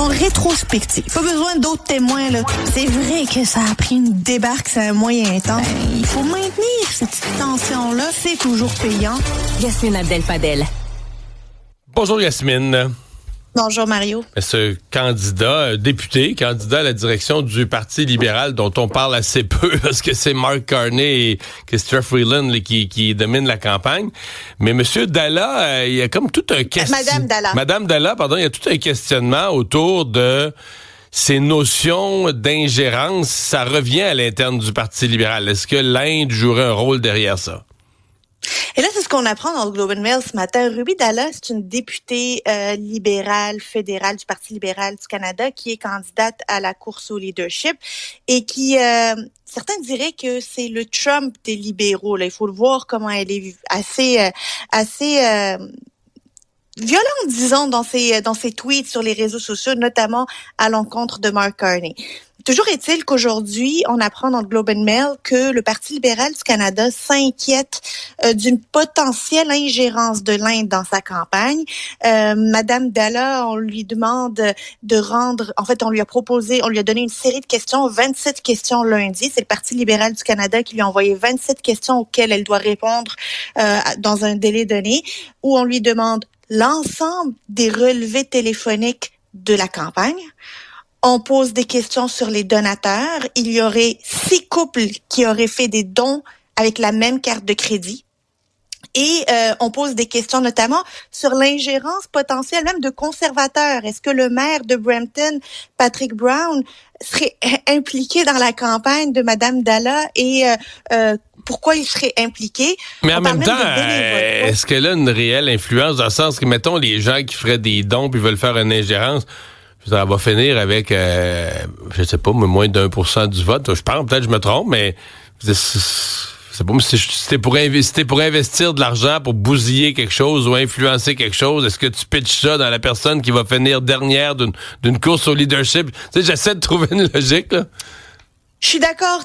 En rétrospective, pas besoin d'autres témoins, là. C'est vrai que ça a pris une débarque, c'est un moyen temps. Il faut maintenir cette petite tension-là, c'est toujours payant. Yasmine Abdel-Fadel. Bonjour Yasmine. Bonjour Mario. Ce candidat, député, candidat à la direction du Parti libéral dont on parle assez peu parce que c'est Mark Carney et Chrystia Freeland qui dominent la campagne. Mais Monsieur Dalla, il y a comme tout un questionnement. Madame Dalla, pardon, il y a tout un questionnement autour de ces notions d'ingérence. Ça revient à l'interne du Parti libéral. Est-ce que l'Inde jouerait un rôle derrière ça? Et là, c'est ce qu'on apprend dans le Globe and Mail ce matin. Ruby Dalla, c'est une députée libérale fédérale du Parti libéral du Canada qui est candidate à la course au leadership et qui, certains diraient que c'est le Trump des libéraux. Là. Il faut le voir comment elle est assez violente, disons, dans ses tweets sur les réseaux sociaux, notamment à l'encontre de Mark Carney. Toujours est-il qu'aujourd'hui, on apprend dans le Globe and Mail que le Parti libéral du Canada s'inquiète d'une potentielle ingérence de l'Inde dans sa campagne. Madame Dalla, on lui demande de rendre, en fait, on lui a donné une série de questions, 27 questions lundi. C'est le Parti libéral du Canada qui lui a envoyé 27 questions auxquelles elle doit répondre dans un délai donné, où on lui demande l'ensemble des relevés téléphoniques de la campagne. On pose des questions sur les donateurs. Il y aurait 6 couples qui auraient fait des dons avec la même carte de crédit. Et on pose des questions notamment sur l'ingérence potentielle même de conservateurs. Est-ce que le maire de Brampton, Patrick Brown, serait impliqué dans la campagne de Madame Dalla et pourquoi il serait impliqué? Mais en même temps, est-ce qu'elle a une réelle influence dans le sens que, mettons, les gens qui feraient des dons puis veulent faire une ingérence, ça va finir avec, je sais pas, moins d'1% du vote. Je pense, peut-être que je me trompe, mais c'est pas si c'était pour investir de l'argent pour bousiller quelque chose ou influencer quelque chose. Est-ce que tu pitches ça dans la personne qui va finir dernière d'une course au leadership? Tu sais, j'essaie de trouver une logique, là. Je suis d'accord.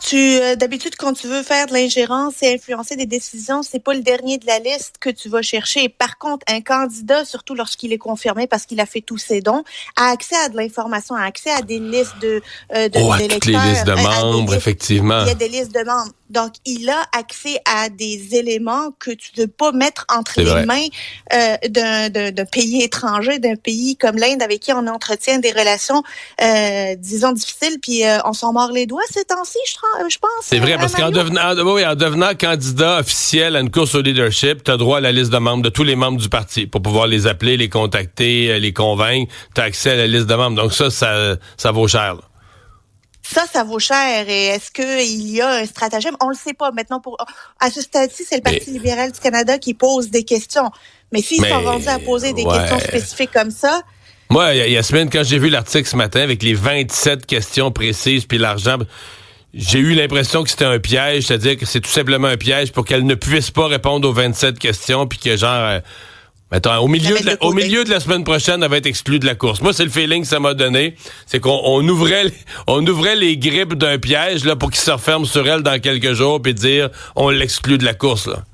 D'habitude, quand tu veux faire de l'ingérence et influencer des décisions, c'est pas le dernier de la liste que tu vas chercher. Par contre, un candidat, surtout lorsqu'il est confirmé parce qu'il a fait tous ses dons, a accès à de l'information, a accès à des listes d'électeurs. Toutes les listes de membres, effectivement. Il y a des listes de membres. Donc, il a accès à des éléments que tu ne veux pas mettre entre les mains d'un pays étranger, d'un pays comme l'Inde avec qui on entretient des relations, disons, difficiles, puis on s'en mord les doigts ces temps-ci, je pense. C'est vrai, parce qu'en devenant candidat officiel à une course au leadership, tu as droit à la liste de membres, de tous les membres du parti, pour pouvoir les appeler, les contacter, les convaincre. Tu as accès à la liste de membres. Donc ça vaut cher, là. Ça vaut cher. Et est-ce qu'il y a un stratagème? On le sait pas. Maintenant, à ce stade-ci, c'est le Parti libéral du Canada qui pose des questions. Mais s'ils sont rendus à poser des questions spécifiques comme ça... Moi, Yasmine, quand j'ai vu l'article ce matin avec les 27 questions précises puis l'argent, j'ai eu l'impression que c'était un piège. C'est-à-dire que c'est tout simplement un piège pour qu'elle ne puisse pas répondre aux 27 questions puis que genre... Attends, au milieu de la semaine prochaine, elle va être exclue de la course. Moi, c'est le feeling que ça m'a donné. C'est qu'on ouvrait les grippes d'un piège là pour qu'il se referme sur elle dans quelques jours puis dire on l'exclut de la course, là.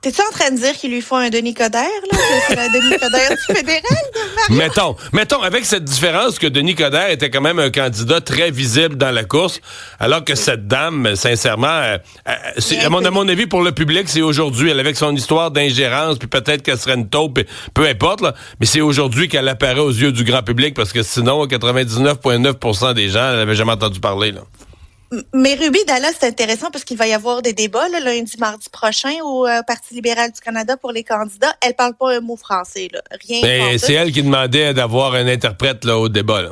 T'es-tu en train de dire qu'il lui faut un Denis Coderre, là? Que c'est un Denis Coderre du fédéral? Mettons, avec cette différence que Denis Coderre était quand même un candidat très visible dans la course, alors que cette dame, sincèrement, à mon avis, pour le public, c'est aujourd'hui. Elle, avec son histoire d'ingérence, puis peut-être qu'elle serait une taupe, peu importe, là, mais c'est aujourd'hui qu'elle apparaît aux yeux du grand public, parce que sinon, 99,9% des gens, elle n'avaient jamais entendu parler, là. Mais Ruby Dalla, c'est intéressant parce qu'il va y avoir des débats là, lundi, mardi prochain au Parti libéral du Canada pour les candidats. Elle parle pas un mot français, là. Rien. Mais c'est elle qui demandait d'avoir un interprète là, au débat, là.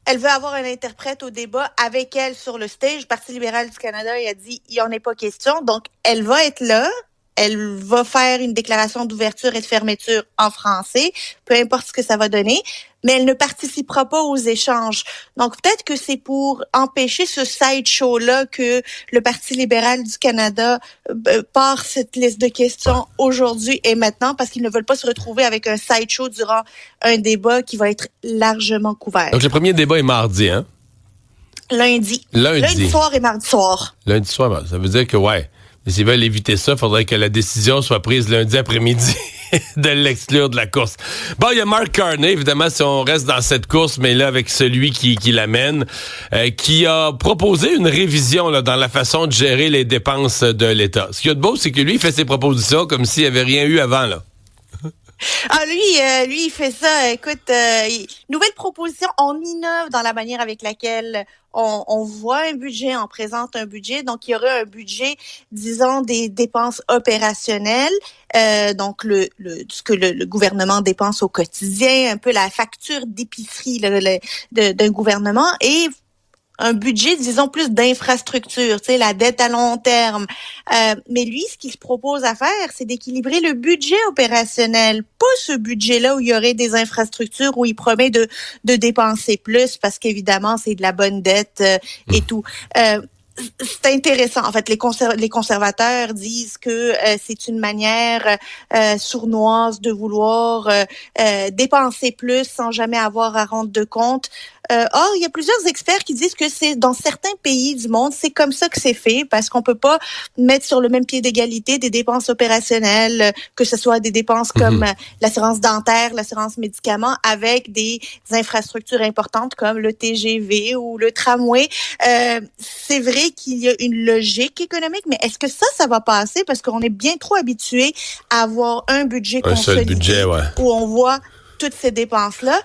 Elle veut avoir un interprète au débat avec elle sur le stage. Le Parti libéral du Canada, il a dit, il n'y en est pas question. Donc, elle va être là. Elle va faire une déclaration d'ouverture et de fermeture en français, peu importe ce que ça va donner, mais elle ne participera pas aux échanges. Donc, peut-être que c'est pour empêcher ce sideshow-là que le Parti libéral du Canada part cette liste de questions aujourd'hui et maintenant, parce qu'ils ne veulent pas se retrouver avec un sideshow durant un débat qui va être largement couvert. Donc, le premier débat est mardi, hein? Lundi soir et mardi soir. Lundi soir, ça veut dire que, ouais. Mais s'ils veulent éviter ça, il faudrait que la décision soit prise lundi après-midi. de l'exclure de la course. Bon, il y a Mark Carney, évidemment, si on reste dans cette course, mais là, avec celui qui l'amène, qui a proposé une révision là, dans la façon de gérer les dépenses de l'État. Ce qu'il y a de beau, c'est que lui, il fait ses propositions comme s'il n'y avait rien eu avant, là. Ah, lui, il fait ça. Écoute, nouvelle proposition, on innove dans la manière avec laquelle on voit un budget, on présente un budget. Donc, il y aurait un budget, disons, des dépenses opérationnelles. Donc, ce que le gouvernement dépense au quotidien, un peu la facture d'épicerie d'un gouvernement et un budget, disons, plus d'infrastructure, tu sais, la dette à long terme. Mais lui, ce qu'il se propose à faire, c'est d'équilibrer le budget opérationnel, pas ce budget-là où il y aurait des infrastructures, où il promet de dépenser plus, parce qu'évidemment, c'est de la bonne dette et tout. C'est intéressant. En fait, les conservateurs disent que c'est une manière sournoise de vouloir dépenser plus sans jamais avoir à rendre de compte. Or, il y a plusieurs experts qui disent que c'est dans certains pays du monde, c'est comme ça que c'est fait, parce qu'on peut pas mettre sur le même pied d'égalité des dépenses opérationnelles, que ce soit des dépenses comme l'assurance dentaire, l'assurance médicaments, avec des infrastructures importantes comme le TGV ou le tramway. C'est vrai qu'il y a une logique économique, mais est-ce que ça va passer? Parce qu'on est bien trop habitué à avoir un budget consolidé où on voit toutes ces dépenses-là.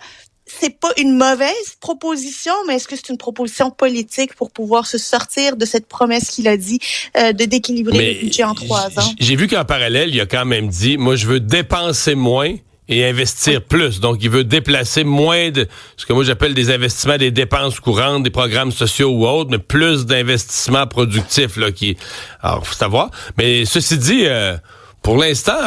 C'est pas une mauvaise proposition, mais est-ce que c'est une proposition politique pour pouvoir se sortir de cette promesse qu'il a dit d'équilibrer le budget en 3 ans? J'ai vu qu'en parallèle, il a quand même dit, moi, je veux dépenser moins et investir plus. Donc, il veut déplacer moins de ce que moi j'appelle des investissements, des dépenses courantes, des programmes sociaux ou autres, mais plus d'investissements productifs, là, alors, faut savoir. Mais ceci dit, pour l'instant,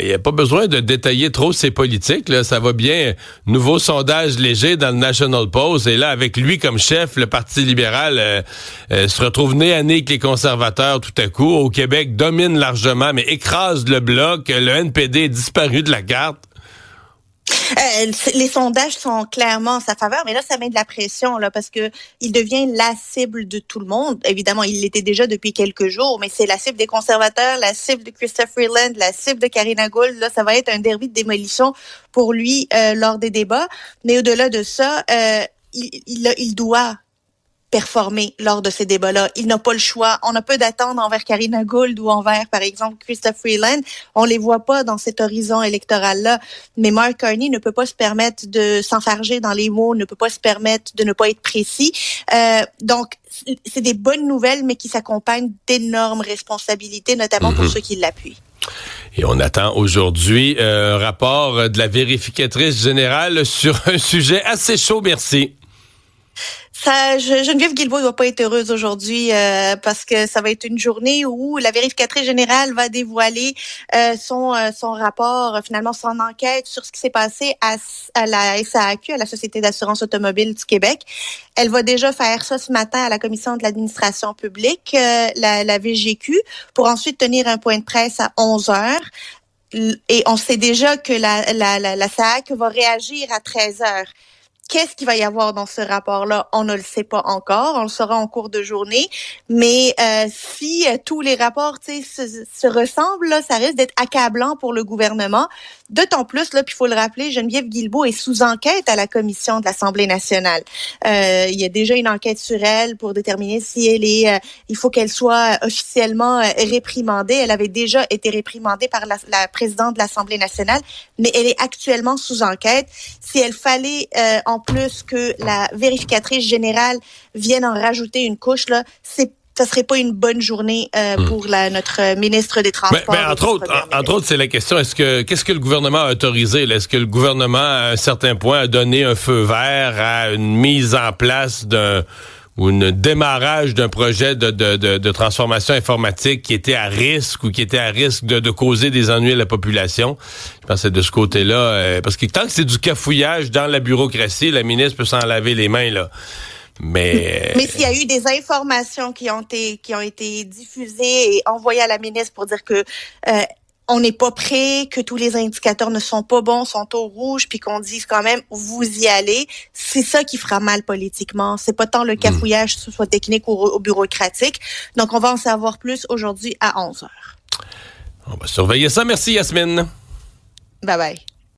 il n'y a pas besoin de détailler trop ses politiques. Là. Ça va bien. Nouveau sondage léger dans le National Post. Et là, avec lui comme chef, le Parti libéral se retrouve nez à nez avec les conservateurs tout à coup. Au Québec, domine largement, mais écrase le bloc. Le NPD est disparu de la carte. Les sondages sont clairement en sa faveur, mais là, ça met de la pression, là, parce que il devient la cible de tout le monde. Évidemment, il l'était déjà depuis quelques jours, mais c'est la cible des conservateurs, la cible de Chrystia Freeland, la cible de Karina Gould. Là, ça va être un derby de démolition pour lui lors des débats. Mais au-delà de ça, il doit performer lors de ces débats-là. Il n'a pas le choix. On a peu d'attendre envers Karina Gould ou envers, par exemple, Chrystia Freeland. On les voit pas dans cet horizon électoral-là. Mais Mark Carney ne peut pas se permettre de s'enfarger dans les mots, ne peut pas se permettre de ne pas être précis. Donc, c'est des bonnes nouvelles, mais qui s'accompagnent d'énormes responsabilités, notamment pour ceux qui l'appuient. Et on attend aujourd'hui un rapport de la vérificatrice générale sur un sujet assez chaud. Merci. Geneviève Guilbeault ne doit pas être heureuse aujourd'hui parce que ça va être une journée où la vérificatrice générale va dévoiler son rapport, finalement son enquête sur ce qui s'est passé à la SAAQ, à la Société d'assurance automobile du Québec. Elle va déjà faire ça ce matin à la Commission de l'administration publique, la VGQ, pour ensuite tenir un point de presse à 11h. Et on sait déjà que la SAAQ va réagir à 13h. Qu'est-ce qu'il va y avoir dans ce rapport-là? On ne le sait pas encore. On le saura en cours de journée. Mais si tous les rapports se ressemblent, là, ça risque d'être accablant pour le gouvernement. D'autant plus, là, puis il faut le rappeler, Geneviève Guilbeault est sous enquête à la commission de l'Assemblée nationale. Il y a déjà une enquête sur elle pour déterminer si elle est... il faut qu'elle soit officiellement réprimandée. Elle avait déjà été réprimandée par la présidente de l'Assemblée nationale, mais elle est actuellement sous enquête. Si elle fallait en plus que la vérificatrice générale vienne en rajouter une couche, là, ça serait pas une bonne journée pour notre ministre des Transports. Mais entre autres, c'est la question, qu'est-ce que le gouvernement a autorisé? Là? Est-ce que le gouvernement, à un certain point, a donné un feu vert à une mise en place ou un démarrage d'un projet de transformation informatique qui était à risque ou qui était à risque de causer des ennuis à la population? Je pense que c'est de ce côté-là. Parce que tant que c'est du cafouillage dans la bureaucratie, la ministre peut s'en laver les mains, là. Mais s'il y a eu des informations qui ont été diffusées et envoyées à la ministre pour dire que on n'est pas prêt, que tous les indicateurs ne sont pas bons, sont au rouge, puis qu'on dise quand même vous y allez, c'est ça qui fera mal politiquement. C'est pas tant le cafouillage, que ce soit technique ou bureaucratique. Donc on va en savoir plus aujourd'hui à 11h. On va surveiller ça. Merci Yasmine. Bye bye.